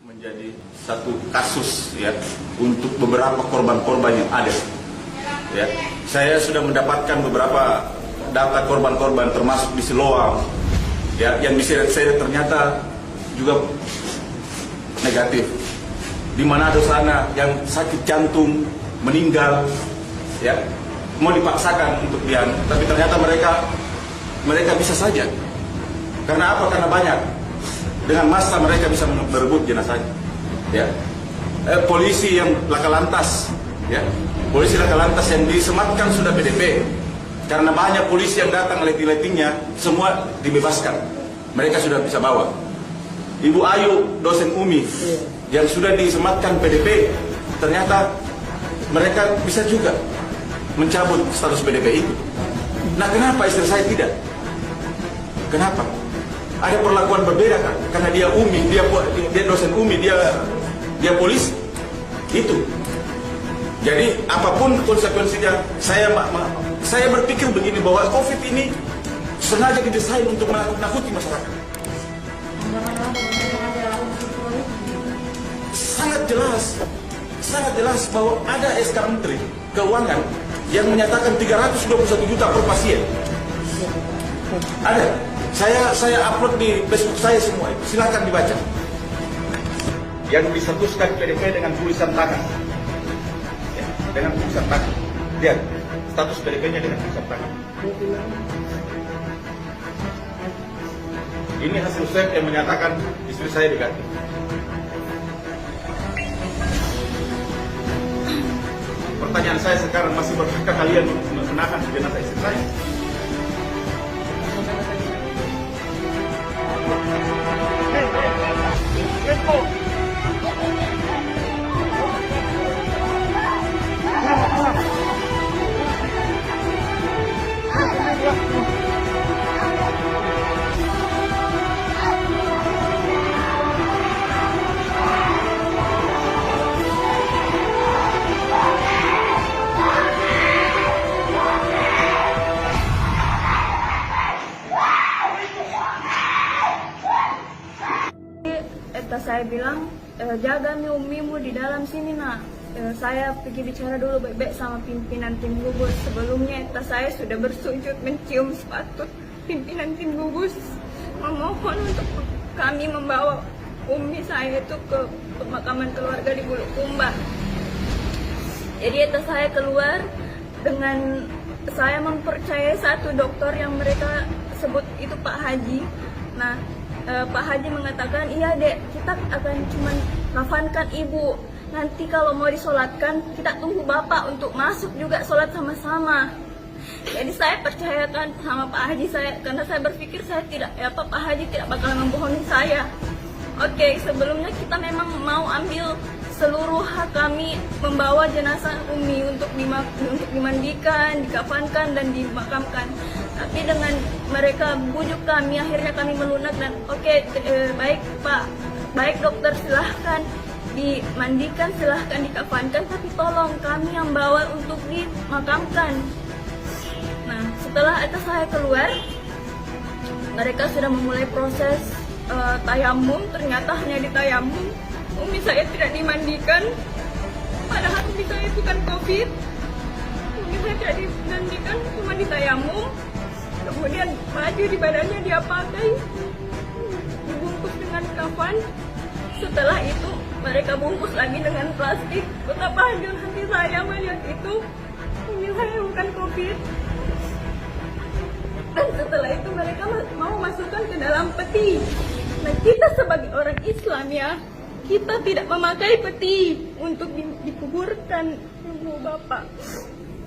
menjadi satu kasus ya untuk beberapa korban-korban yang ada. Ya, saya sudah mendapatkan beberapa data korban-korban termasuk di Siloam, ya, yang bisa saya ternyata juga negatif. Di Manado sana yang sakit jantung meninggal, ya, mau dipaksakan untuk diam, tapi ternyata mereka bisa saja. Karena apa? Karena banyak. Dengan massa mereka bisa berebut jenazahnya. Ya. Polisi yang laka lantas, ya. Polisi laka lantas yang disematkan sudah PDP. Karena banyak polisi yang datang letih-letihnya, semua dibebaskan. Mereka sudah bisa bawa. Ibu Ayu, dosen UMI, yang sudah disematkan PDP, ternyata mereka bisa juga mencabut status PDP itu. Nah, kenapa istri saya tidak? Kenapa? Ada perlakuan berbeda kan? Karena dia UMI, dia dosen UMI, dia polisi. Itu. Jadi apapun konsekuensinya, saya berpikir begini bahwa COVID ini sengaja didesain untuk menakut-nakuti masyarakat. Sangat jelas bahwa ada SK Menteri Keuangan yang menyatakan 321 juta per pasien. Ada. Saya upload di Facebook saya semua itu. Silakan dibaca. Yang disetuskan PDP dengan tulisan tangan. Ya, dengan tulisan tangan. Lihat, status PDP-nya dengan tulisan tangan. Ini hasil swab yang menyatakan istri saya negatif. Pertanyaan saya sekarang, masih berhak kalian menahan jenazah istri saya? Saya bilang, jaga umimu di dalam sini nak. Saya pergi bicara dulu baik-baik sama pimpinan tim gugus. Sebelumnya saya sudah bersujud mencium sepatu pimpinan tim gugus, memohon untuk kami membawa umi saya itu ke pemakaman keluarga di Bulukumba. Jadi saya keluar dengan saya mempercayai satu dokter yang mereka sebut itu Pak Haji. Nah, Pak Haji mengatakan, iya dek, kita akan cuman kafankan ibu. Nanti kalau mau disolatkan, kita tunggu bapak untuk masuk juga solat sama-sama. Jadi saya percayakan sama Pak Haji saya, karena saya berpikir Pak Haji tidak bakal membohongi saya. Oke, sebelumnya kita memang mau ambil seluruh hak kami membawa jenazah Umi untuk dimandikan, dikafankan dan dimakamkan. Tapi dengan mereka bujuk kami, akhirnya kami melunak dan baik Pak, baik dokter, silahkan dimandikan, silahkan dikafankan, tapi tolong kami yang bawa untuk dimakamkan. Nah, setelah itu saya keluar, mereka sudah memulai proses tayamum. Ternyata hanya di tayamum, umi saya tidak dimandikan, padahal umi saya bukan COVID. Umi saya tidak dimandikan, cuma di tayamum. Kemudian baju di badannya dia pakai, dibungkus dengan kafan. Setelah itu mereka bungkus lagi dengan plastik. Betapa hancur hati saya melihat itu. Umi saya bukan COVID. Dan setelah itu mereka mau masukkan ke dalam peti. Nah, kita sebagai orang Islam ya, kita tidak memakai peti untuk dikuburkan ibu bapak.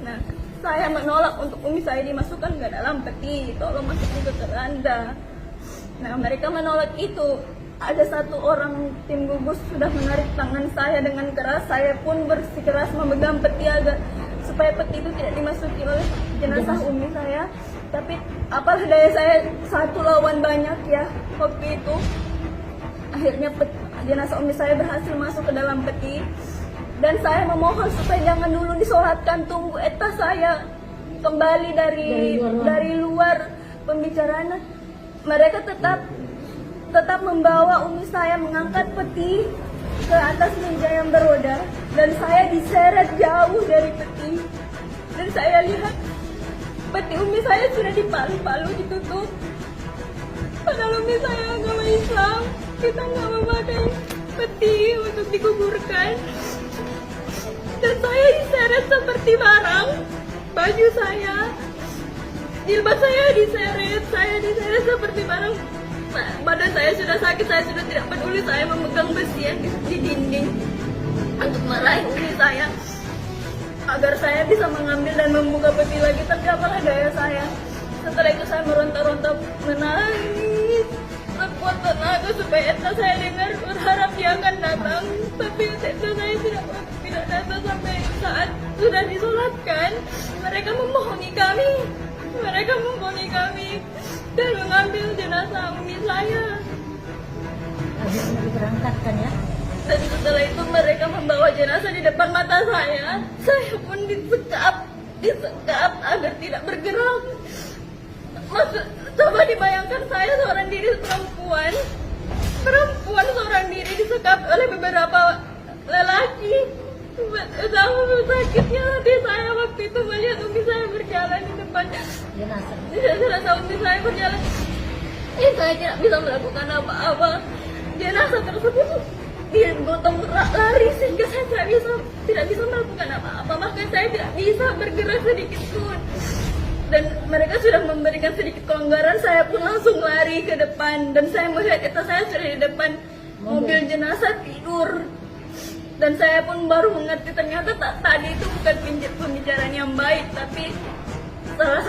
Nah, saya menolak untuk umi saya dimasukkan ke dalam peti, tolong masuk juga ke keranda. Nah, mereka menolak itu. Ada satu orang tim gugus sudah menarik tangan saya dengan keras. Saya pun bersikeras memegang peti agar supaya peti itu tidak dimasuki oleh jenazah umi saya. Tapi apalah daya saya, satu lawan banyak ya waktu itu. Akhirnya jenazah umi saya berhasil masuk ke dalam peti. Dan saya memohon supaya jangan dulu disolatkan, tunggu saya kembali dari luar pembicaraan. Mereka tetap membawa umi saya mengangkat peti ke atas meja yang beroda dan saya diseret jauh dari peti. Dan saya lihat peti umi saya sudah dipalu-palu ditutup. Padahal umi saya agama Islam, kita nggak memakai peti untuk dikuburkan. Dan saya diseret seperti barang, baju saya, jilbab saya diseret seperti barang. Badan saya sudah sakit, saya sudah tidak peduli, saya memegang besi yang di dinding untuk meraih umi saya agar saya bisa mengambil dan membuka peti lagi, tapi apalah daya saya. Setelah itu saya meronta-ronta menangis sekuat tenaga supaya Eta saya dengar, berharap dia akan datang, tapi Eta saya tidak datang sampai saat sudah disolatkan. Mereka memohoni kami dan mengambil jenazah umi saya. Diberangkatkan ya. Dan setelah itu mereka membawa jenazah di depan mata saya. Saya pun disekap agar tidak bergerak. Coba dibayangkan saya seorang diri perempuan seorang diri disekap oleh beberapa lelaki. Betapa sakitnya hati saya waktu itu melihat umi saya berjalan di depan jenazah umi saya berjalan. Saya tidak bisa melakukan apa-apa. Jenazah tersebut digotong lari sehingga saya tidak bisa melakukan apa-apa. Maka saya tidak bisa bergerak sedikit pun. Dan mereka sudah memberikan sedikit kelonggaran, saya pun langsung lari ke depan. Dan saya melihat Eta saya sudah di depan mobil jenazah tidur. Dan saya pun baru mengerti ternyata tadi itu bukan pembicaraan yang baik, tapi salah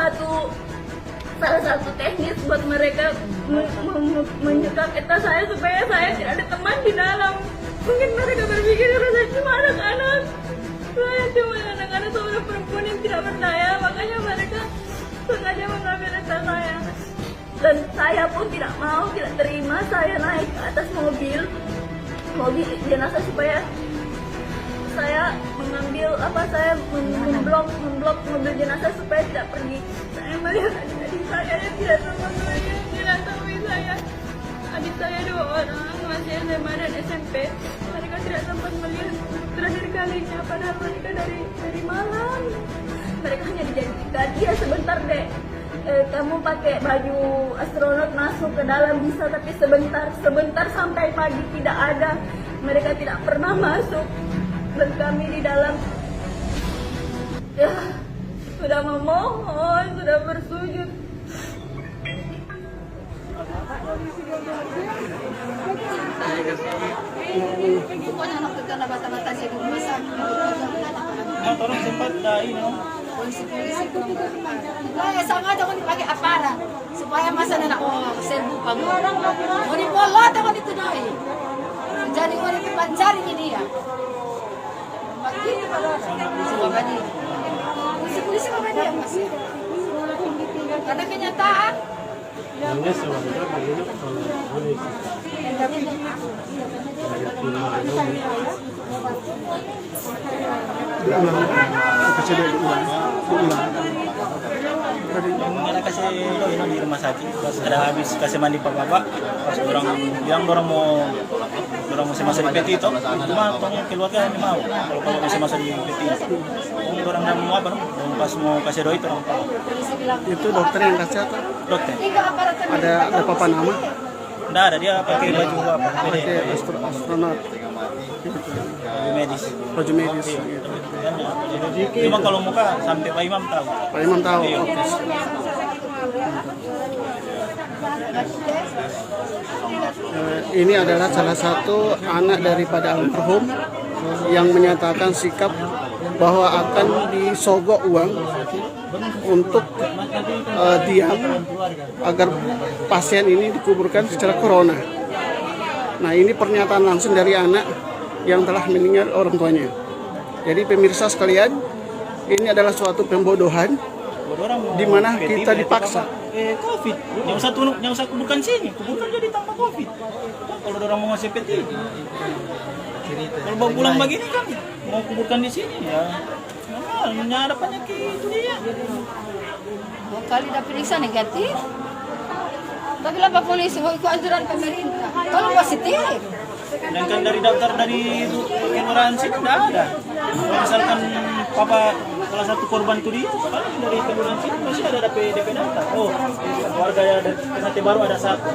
satu teknis buat mereka menjebak Eta saya supaya saya tidak ada teman di dalam. Mungkin mereka berpikir saya cuma anak-anak, seorang perempuan yang tidak berdaya, makanya mereka sengaja mengambil Eta saya. Dan saya pun tidak terima, saya naik ke atas mobil jenazah supaya saya mengambil saya memblok mobil jenazah supaya tidak pergi. Saya melihat adik saya yang tidak sama-sama jenazah saya. Adik saya 2 orang, masih SMA dan SMP. Mereka tidak sempat melihat terakhir kalinya, padahal mereka dari malam. Mereka hanya dijanjikan, iya sebentar dek, kamu pakai baju astronot masuk ke dalam bisa, tapi sebentar sampai pagi tidak ada. Mereka tidak pernah masuk. Dan kami di dalam sudah memohon, sudah bersujud. Pokoknya anak kita na bata-bata siya kung masang Orang sempat dari polisi kaya sama ako dipakai aparat supaya masa na serbu pag mo ni bolot ako dito doi. Jadi mo ni pancari ni dia. Bakit pa do? Sebab ni. Polisi pa ba dia mas? Karena kenyataan. Mana kasih lo ini di rumah sakit, pas ada habis kasih mandi pak bapak, pas orang mau masih masuk di peti itu, cuma keluarga ini mau, kalau masih masuk di peti, orang mau apa, pas mau kasih doa itu orang tahu. Itu dokter yang kasih atau? Dokter. Ada apa nama? Nggak ada, dia pakai baju apa? Pakai astronot. Baju medis. Baju medis. Cuma kalau muka sampai Pak Imam tahu. Pak Imam tahu. Iya. Oke. Ini adalah salah satu anak daripada almarhum yang menyatakan sikap bahwa akan disogok uang untuk diam agar pasien ini dikuburkan secara corona. Nah, ini pernyataan langsung dari anak yang telah meninggal orang tuanya. Jadi pemirsa sekalian, ini adalah suatu pembodohan di mana kita dipaksa. COVID. Yang usah kuburkan sini, kuburkan jadi tanpa COVID. Kalau orang mau ngasih peti. Kalau mau pulang begini kan mau kuburkan di sini ya. Normalnya ada penyakit dia. 2 kali dah periksa negatif. Tapi lapor polisi mau ikut anjuran pemerintah. Kalau positif, Sedangkan dari daftar dari kelurahan sih tidak ada. Kalau misalkan papa salah satu korban itu dia, paling dari kelurahan sini masih ada DP daftar. Oh, warga ya dari Ternate Baru ada satu.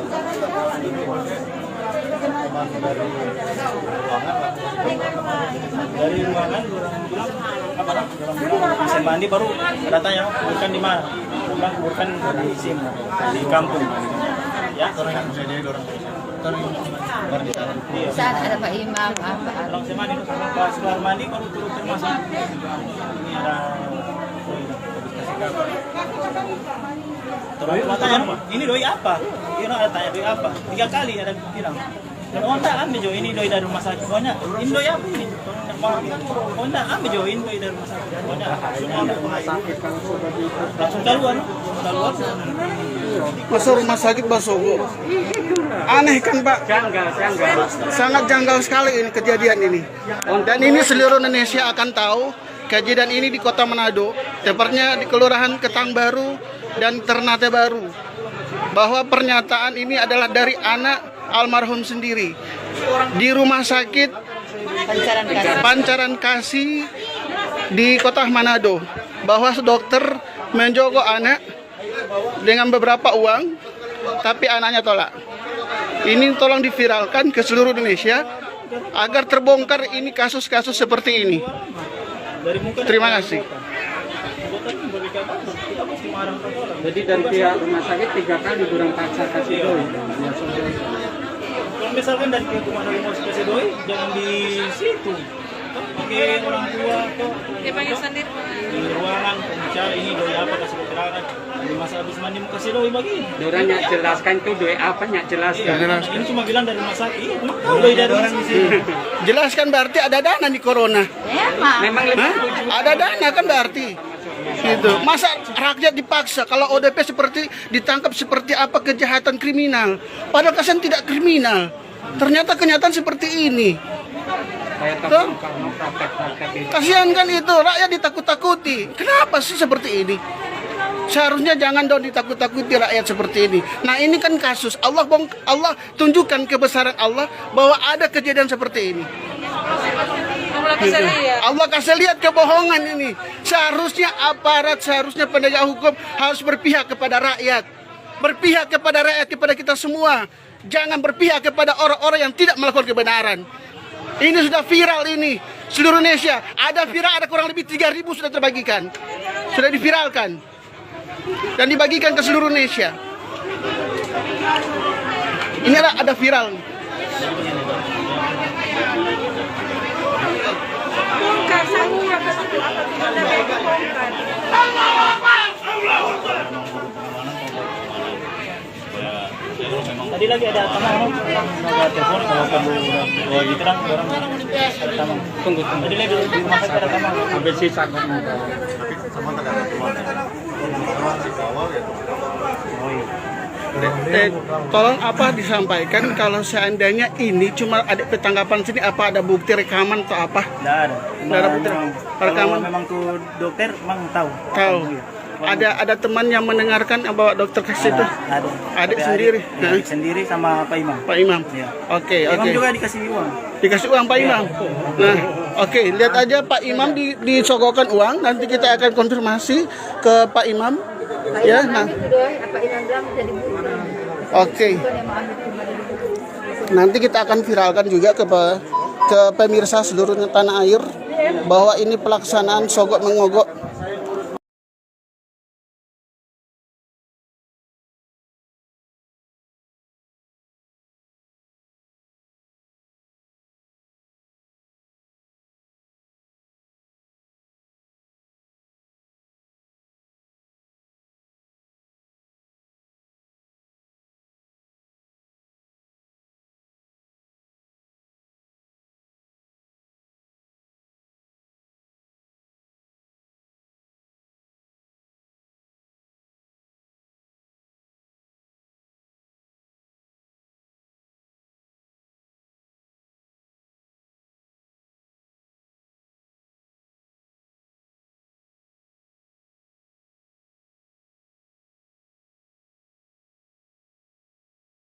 Dari ruangan orang bilang apa lah? Orang bilang bisa mandi baru datanya bukan di mana? Bukan di SIM di kampung. Ya, Di sana ada Pak Imam, apa? Orang saya mandi pas keluar mandi baru turun termasuk. Ini ada terus tanya ini doi apa? Dia ada tanya doi apa? 3 kali ada bilang. Oh enggak, ambil jo ini doi dari rumah sakit. Oh enggak, ini doi apa ini? Oh enggak, ambil jo ini doi dari rumah sakit. Oh enggak, langsung keluar. Masuk rumah sakit Basogo. Aneh kan Pak? Sangat janggal sekali ini kejadian ini. Dan ini seluruh Indonesia akan tahu kejadian ini di Kota Manado, tepatnya di Kelurahan Ketang Baru dan Ternate Baru. Bahwa pernyataan ini adalah dari anak almarhum sendiri di rumah sakit Pancaran Kasih di Kota Manado, bahwa dokter menjogo anak dengan beberapa uang, tapi anaknya tolak. Ini tolong diviralkan ke seluruh Indonesia agar terbongkar ini kasus-kasus seperti ini. Terima kasih. Jadi dari pihak rumah sakit 3 kali kurang paksa kasih doi. Kalau misalkan dari pihak rumah sakit mau kasih doi, jangan di situ. Pakai orang tua tuh. Dia panggil sendiri di ruangan bicara ini doi apa kasih keterangan. Di masa habis mandi mau kasih doi begini. Doranya jelaskan tuh doi apa nyak jelaskan. Ini cuma bilang dari rumah sakit. Doi dari orang di sini. Jelaskan berarti ada dana di corona. Memang lebih Ada dana kan berarti. Gitu. Masa rakyat dipaksa kalau ODP seperti ditangkap seperti apa kejahatan kriminal. Padahal kesan tidak kriminal. Ternyata kenyataan seperti ini. Tuh. Kasihan kan itu, rakyat ditakut-takuti. Kenapa sih seperti ini? Seharusnya jangan dong ditakut-takuti rakyat seperti ini. Nah ini kan kasus Allah tunjukkan kebesaran Allah bahwa ada kejadian seperti ini. Allah kasih lihat kebohongan ini. Seharusnya aparat, seharusnya penegak hukum harus berpihak kepada rakyat. Berpihak kepada rakyat, kepada kita semua. Jangan berpihak kepada orang-orang yang tidak melakukan kebenaran. Ini sudah viral ini. Seluruh Indonesia. Ada viral, ada kurang lebih 3.000 sudah terbagikan. Sudah diviralkan. Dan dibagikan ke seluruh Indonesia. Ini ada viral. Tadi lagi ada teman ada telepon kalau perlu diterang orang teman. Tunggu. Tadi lagi di rumah sakit ada teman. ambil sisa. Tolong apa disampaikan kalau seandainya ini cuma ada petanggapan sini, apa ada bukti rekaman atau apa? Tidak ada. Tidak ada bukti rekaman. Memang tuh dokter memang tahu. Tahu. Ada teman yang mendengarkan bahwa dokter kasih itu? Ada. Adik sendiri? Adik sendiri sama Pak Imam. Pak Imam? Ya. Oke. Imam juga dikasih uang. Dikasih uang Pak Imam? Nah, oke. Lihat aja Pak Imam disogokkan uang. Nanti kita akan konfirmasi ke Pak Imam. Ya, nah. Oke. Nanti kita akan viralkan juga ke pemirsa seluruhnya tanah air bahwa ini pelaksanaan sogok mengogok